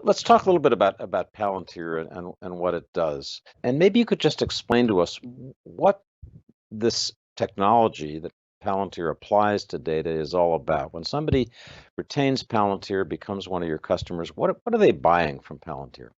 Let's talk a little bit about Palantir and what it does. And maybe you could just explain to us what this technology that Palantir applies to data is all about. When somebody retains Palantir, becomes one of your customers, what are they buying from Palantir?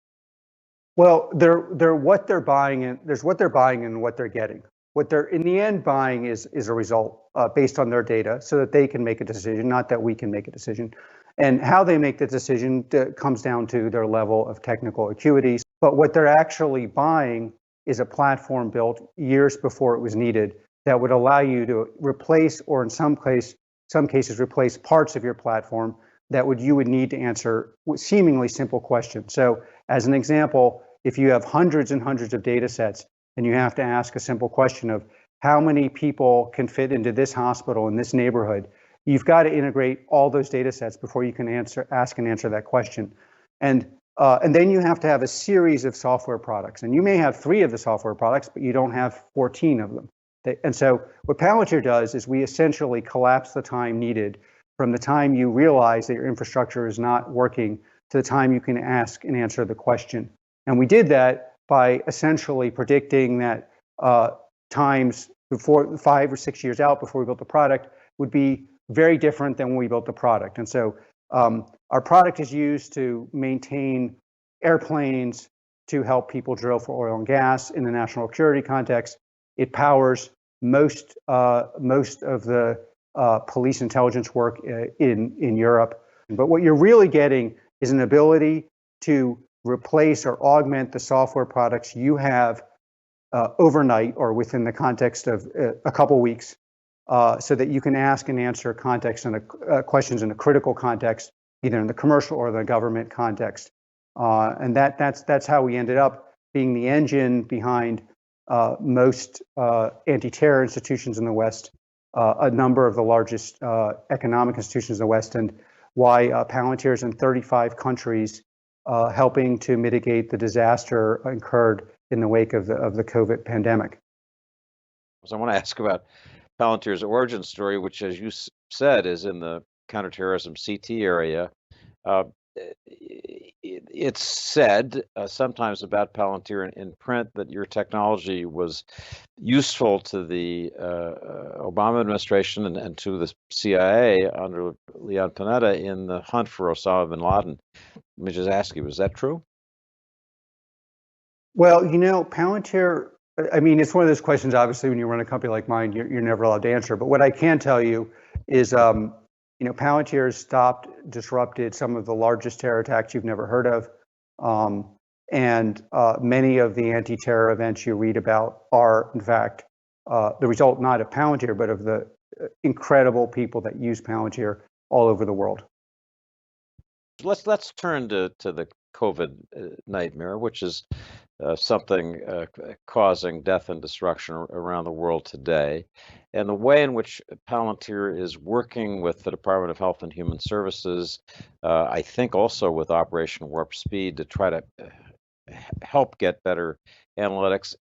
Well, they're what they're buying, and there's what they're buying and what they're getting. What they're in the end buying is a result based on their data, so that they can make a decision, not that we can make a decision. And how they make the decision comes down to their level of technical acuity. But what they're actually buying is a platform built years before it was needed that would allow you to replace, or in some cases replace parts of your platform that you would need to answer seemingly simple questions. So as an example, if you have hundreds and hundreds of data sets and you have to ask a simple question of how many people can fit into this hospital in this neighborhood, you've got to integrate all those data sets before you can ask and answer that question. And then you have to have a series of software products. And you may have 3 of the software products, but you don't have 14 of them. And so what Palantir does is we essentially collapse the time needed from the time you realize that your infrastructure is not working to the time you can ask and answer the question. And we did that by essentially predicting that times before 5 or 6 years out before we built the product would be very different than when we built the product. And so our product is used to maintain airplanes, to help people drill for oil and gas in the national security context. It powers most of the police intelligence work in Europe. But what you're really getting is an ability to replace or augment the software products you have overnight or within the context of a couple weeks, so that you can ask and answer questions in a critical context, either in the commercial or the government context. And that's how we ended up being the engine behind most anti-terror institutions in the West, a number of the largest economic institutions in the West, and why Palantir is in 35 countries, helping to mitigate the disaster incurred in the wake of the COVID pandemic. So I want to ask about Palantir's origin story, which, as you said, is in the counterterrorism CT area. It's said sometimes about Palantir in print that your technology was useful to the Obama administration and to the CIA under Leon Panetta in the hunt for Osama bin Laden. Let me just ask you, is that true? Well, Palantir, I mean, it's one of those questions, obviously, when you run a company like mine, you're never allowed to answer. But what I can tell you is, Palantir has disrupted some of the largest terror attacks you've never heard of. And many of the anti-terror events you read about are, in fact, the result not of Palantir, but of the incredible people that use Palantir all over the world. Let's turn to the COVID nightmare, which is something causing death and destruction around the world today. And the way in which Palantir is working with the Department of Health and Human Services, I think also with Operation Warp Speed, to try to help get better analytics.